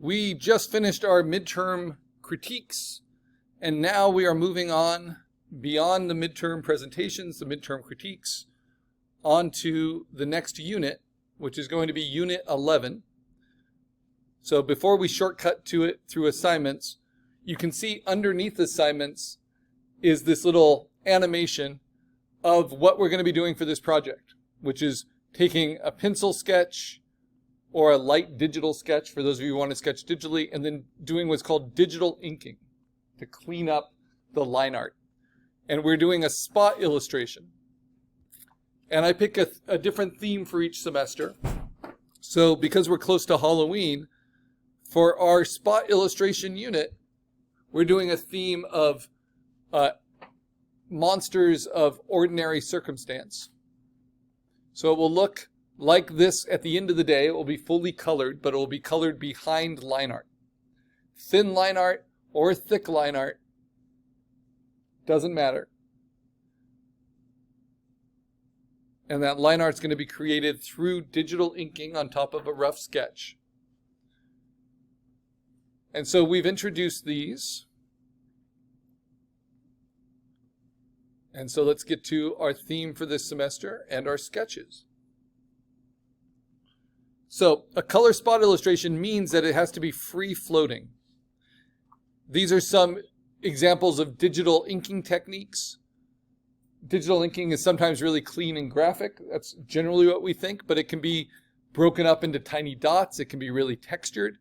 We just finished our midterm critiques, and now we are moving on beyond the midterm presentations, the midterm critiques, onto the next unit, which is going to be Unit 11. So before we shortcut to it through assignments, you can see underneath assignments is this little animation of what we're going to be doing for this project, which is taking a pencil sketch or a light digital sketch, for those of you who want to sketch digitally, and then doing what's called digital inking to clean up the line art. And we're doing a spot illustration. And I pick a different theme for each semester. So because we're close to Halloween, for our spot illustration unit, we're doing a theme of monsters of ordinary circumstance. So it will look like this at the end of the day. It will be fully colored, but it will be colored behind line art. Thin line art or thick line art, doesn't matter. And that line art is going to be created through digital inking on top of a rough sketch. And so we've introduced these. And so let's get to our theme for this semester and our sketches. So a color spot illustration means that it has to be free floating. These are some examples of digital inking techniques. Digital inking is sometimes really clean and graphic. That's generally what we think, but it can be broken up into tiny dots. It can be really textured.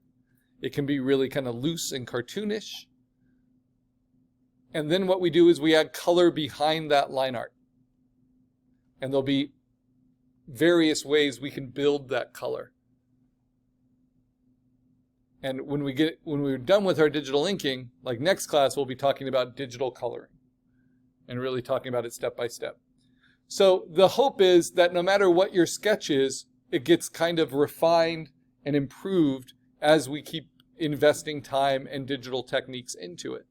It can be really kind of loose and cartoonish. And then what we do is we add color behind that line art. And there'll be various ways we can build that color. And when we're done with our digital inking, like next class, we'll be talking about digital coloring and really talking about it step by step. So the hope is that no matter what your sketch is, it gets kind of refined and improved as we keep investing time and digital techniques into it.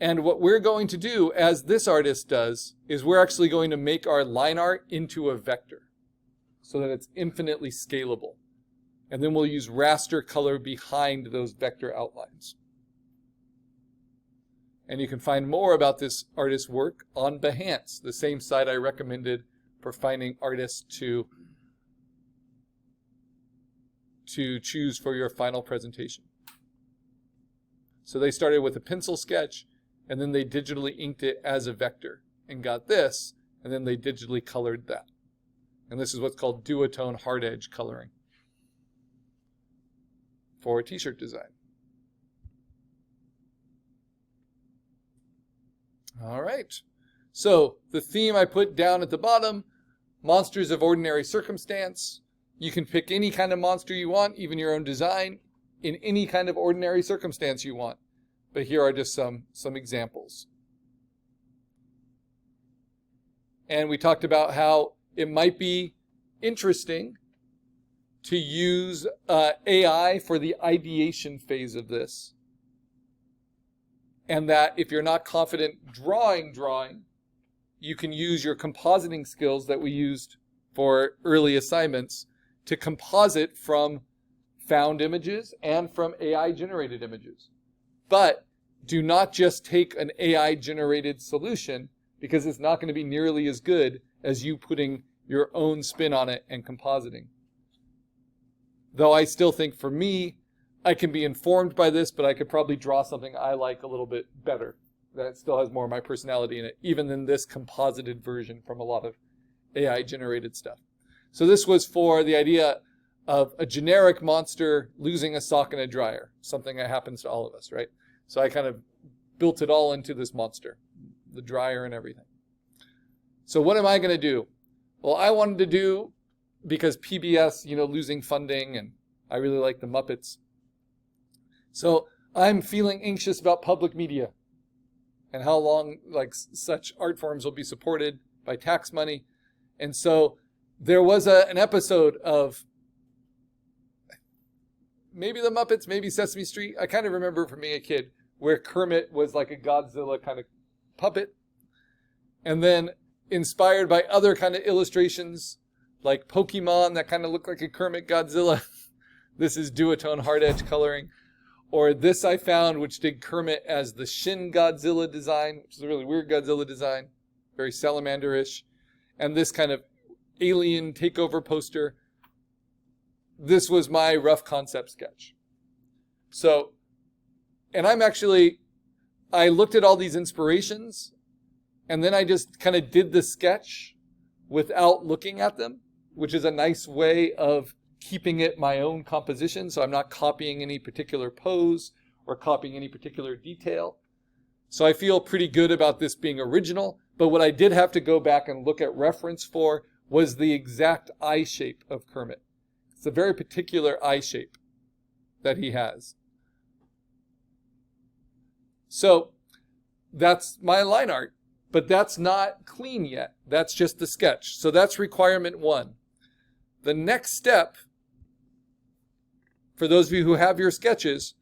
And what we're going to do, as this artist does, is we're actually going to make our line art into a vector so that it's infinitely scalable. And then we'll use raster color behind those vector outlines. And you can find more about this artist's work on Behance, the same site I recommended for finding artists to choose for your final presentation. So they started with a pencil sketch, and then they digitally inked it as a vector and got this, and then they digitally colored that. And this is what's called duotone hard edge coloring for a t-shirt design. All right. So the theme I put down at the bottom, monsters of ordinary circumstance. You can pick any kind of monster you want, even your own design, in any kind of ordinary circumstance you want. But here are just some examples. And we talked about how it might be interesting to use AI for the ideation phase of this. And that if you're not confident drawing, you can use your compositing skills that we used for early assignments to composite from found images and from AI-generated images. But do not just take an AI-generated solution, because it's not going to be nearly as good as you putting your own spin on it and compositing. Though I still think for me, I can be informed by this, but I could probably draw something I like a little bit better that still has more of my personality in it, even than this composited version from a lot of AI-generated stuff. So this was for the idea of a generic monster losing a sock in a dryer, something that happens to all of us, right? So I kind of built it all into this monster, the dryer and everything. So what am I going to do? Well, I wanted to do, because PBS, losing funding, and I really like the Muppets. So I'm feeling anxious about public media and how long such art forms will be supported by tax money. And so there was an episode of maybe the Muppets, maybe Sesame Street. I kind of remember from being a kid where Kermit was like a Godzilla kind of puppet. And then inspired by other kind of illustrations like Pokemon that kind of looked like a Kermit Godzilla. This is duotone hard edge coloring. Or this I found, which did Kermit as the Shin Godzilla design, which is a really weird Godzilla design, very salamander-ish. And this kind of alien takeover poster. This was my rough concept sketch. So, and I looked at all these inspirations, and then I just kind of did the sketch without looking at them, which is a nice way of keeping it my own composition, so I'm not copying any particular pose or copying any particular detail. So I feel pretty good about this being original, but what I did have to go back and look at reference for was the exact eye shape of Kermit. It's a very particular eye shape that he has. So that's my line art, but that's not clean yet. That's just the sketch. So that's requirement 1. The next step, for those of you who have your sketches,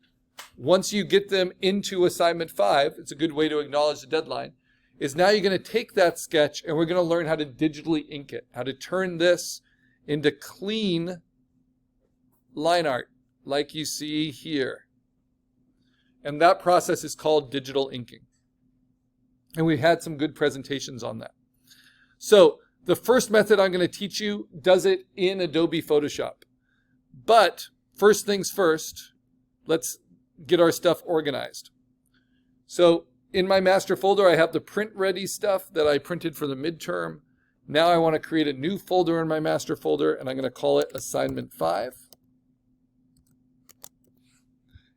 once you get them into assignment 5, it's a good way to acknowledge the deadline, is now you're going to take that sketch and we're going to learn how to digitally ink it, how to turn this into clean line art like you see here. And that process is called digital inking. And we had some good presentations on that. So the first method I'm going to teach you does it in Adobe Photoshop. But first things first, let's get our stuff organized. So in my master folder, I have the print ready stuff that I printed for the midterm. Now I want to create a new folder in my master folder, and I'm going to call it assignment 5.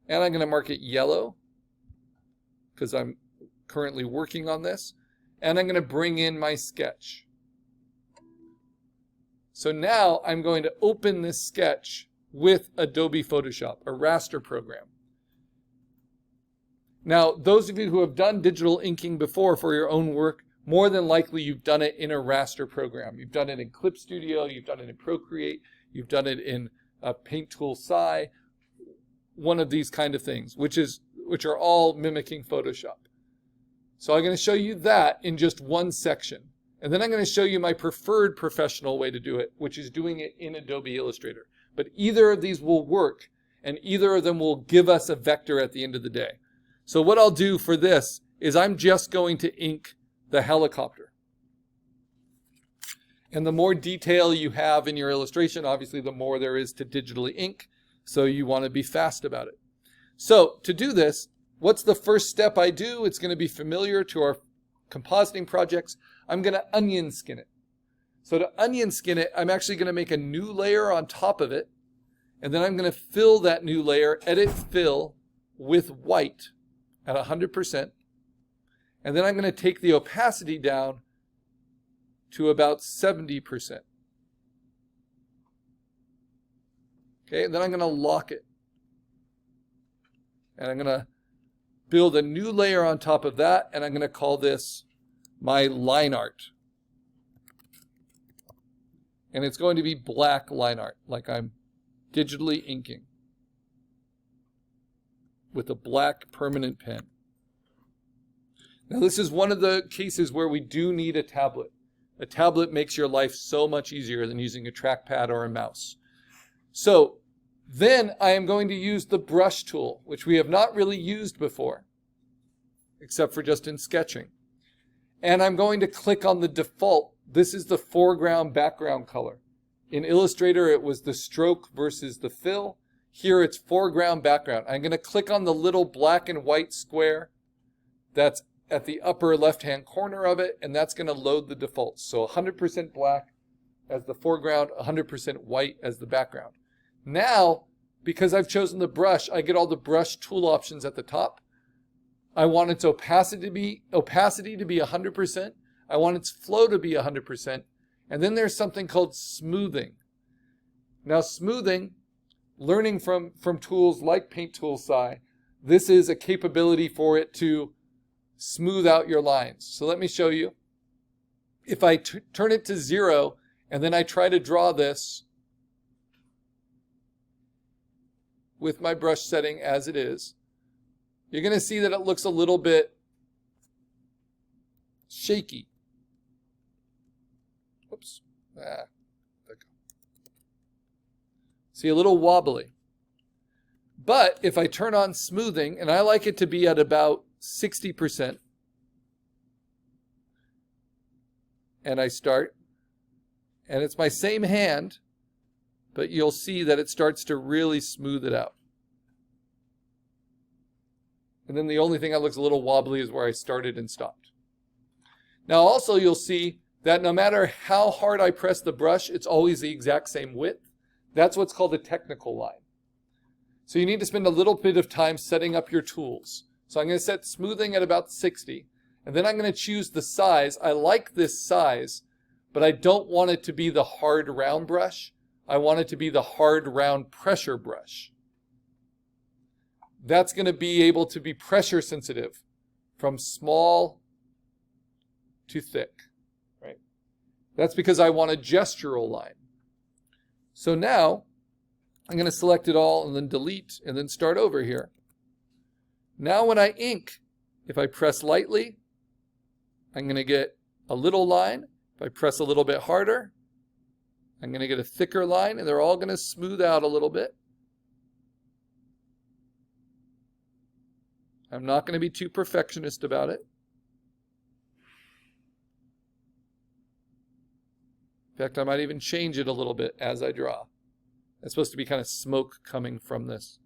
And I'm going to mark it yellow because I'm currently working on this. And I'm going to bring in my sketch. So now I'm going to open this sketch with Adobe Photoshop, a raster program. Now, those of you who have done digital inking before for your own work, more than likely you've done it in a raster program. You've done it in Clip Studio, you've done it in Procreate, you've done it in Paint Tool Sci, one of these kind of things, which are all mimicking Photoshop. So I'm going to show you that in just one section. And then I'm going to show you my preferred professional way to do it, which is doing it in Adobe Illustrator. But either of these will work, and either of them will give us a vector at the end of the day. So what I'll do for this is I'm just going to ink the helicopter. And the more detail you have in your illustration, obviously the more there is to digitally ink. So you want to be fast about it. So to do this, what's the first step I do? It's going to be familiar to our compositing projects. I'm going to onion skin it. So to onion skin it, I'm actually going to make a new layer on top of it. And then I'm going to fill that new layer, edit fill with white at 100%. And then I'm going to take the opacity down to about 70%. Okay, and then I'm going to lock it. And I'm going to build a new layer on top of that, and I'm going to call this my line art. And it's going to be black line art, like I'm digitally inking with a black permanent pen. Now this is one of the cases where we do need a tablet. A tablet makes your life so much easier than using a trackpad or a mouse. So then I am going to use the brush tool, which we have not really used before, except for just in sketching. And I'm going to click on the default. This is the foreground background color. In Illustrator, it was the stroke versus the fill. Here it's foreground background. I'm going to click on the little black and white square that's at the upper left-hand corner of it, and that's going to load the defaults. So 100% black as the foreground, 100% white as the background. Now, because I've chosen the brush, I get all the brush tool options at the top. I want its opacity to be 100%. I want its flow to be 100%. And then there's something called smoothing. Now smoothing, learning from tools like Paint Tool Sci, this is a capability for it to smooth out your lines. So let me show you. If I turn it to 0 and then I try to draw this with my brush setting as it is, you're going to see that it looks a little bit shaky. Whoops. See, a little wobbly. But if I turn on smoothing, and I like it to be at about 60%, and I start, and it's my same hand, but you'll see that it starts to really smooth it out. And then the only thing that looks a little wobbly is where I started and stopped. Now also you'll see that no matter how hard I press the brush, it's always the exact same width. That's what's called a technical line. So you need to spend a little bit of time setting up your tools. So I'm going to set smoothing at about 60, and then I'm going to choose the size. I like this size, but I don't want it to be the hard round brush. I want it to be the hard round pressure brush. That's going to be able to be pressure sensitive from small to thick, right? That's because I want a gestural line. So now I'm going to select it all and then delete and then start over here. Now when I ink, if I press lightly, I'm going to get a little line. If I press a little bit harder, I'm going to get a thicker line, and they're all going to smooth out a little bit. I'm not going to be too perfectionist about it. In fact, I might even change it a little bit as I draw. It's supposed to be kind of smoke coming from this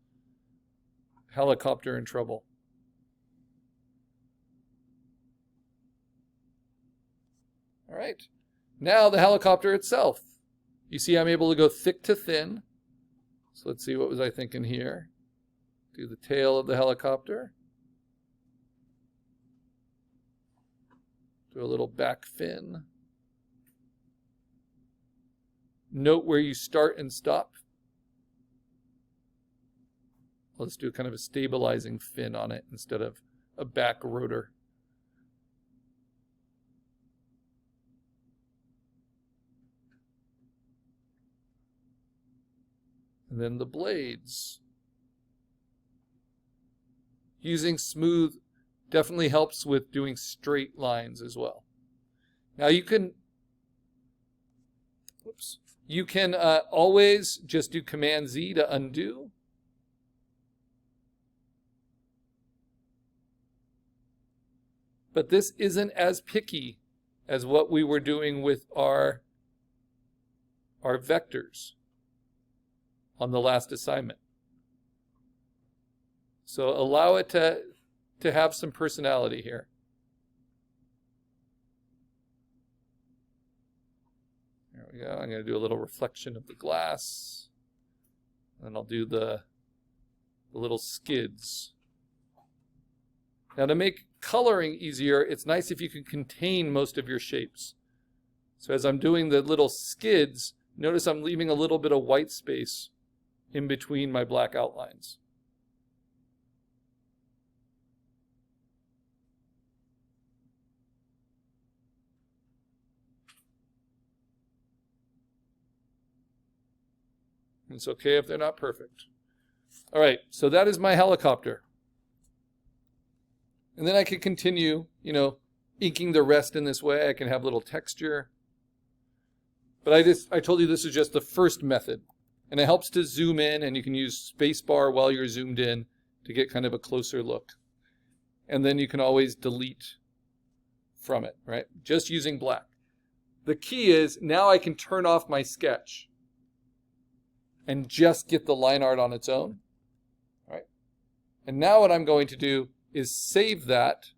helicopter in trouble. All right. Now the helicopter itself. You see I'm able to go thick to thin. So let's see, what was I thinking here? Do the tail of the helicopter. Do a little back fin. Note where you start and stop. Let's do kind of a stabilizing fin on it instead of a back rotor. And then the blades. Using smooth definitely helps with doing straight lines as well. Now you can, always just do Command Z to undo. But this isn't as picky as what we were doing with our vectors on the last assignment. So allow it to have some personality here. There we go. I'm going to do a little reflection of the glass. And I'll do the little skids. Now to make coloring easier, it's nice if you can contain most of your shapes. So as I'm doing the little skids, notice I'm leaving a little bit of white space in between my black outlines. It's okay if they're not perfect. All right, so that is my helicopter. And then I can continue, inking the rest in this way. I can have little texture. But I told you this is just the first method. And it helps to zoom in, and you can use spacebar while you're zoomed in to get kind of a closer look. And then you can always delete from it, right? Just using black. The key is now I can turn off my sketch and just get the line art on its own, right? And now what I'm going to do is save that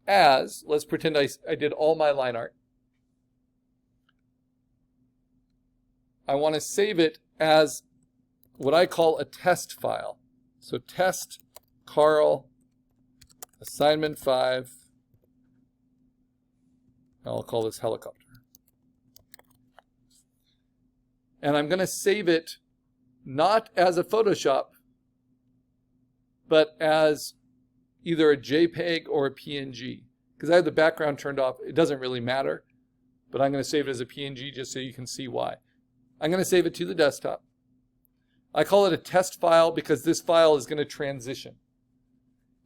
as, let's pretend I did all my line art. I want to save it as what I call a test file. So test Karl assignment 5. I'll call this helicopter. And I'm going to save it not as a Photoshop, but as either a JPEG or a PNG. Because I have the background turned off, it doesn't really matter. But I'm going to save it as a PNG just so you can see why. I'm going to save it to the desktop. I call it a test file because this file is going to transition.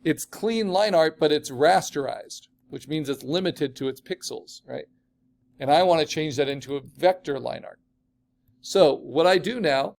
It's clean line art, but it's rasterized, which means it's limited to its pixels, right? And I want to change that into a vector line art. So what I do now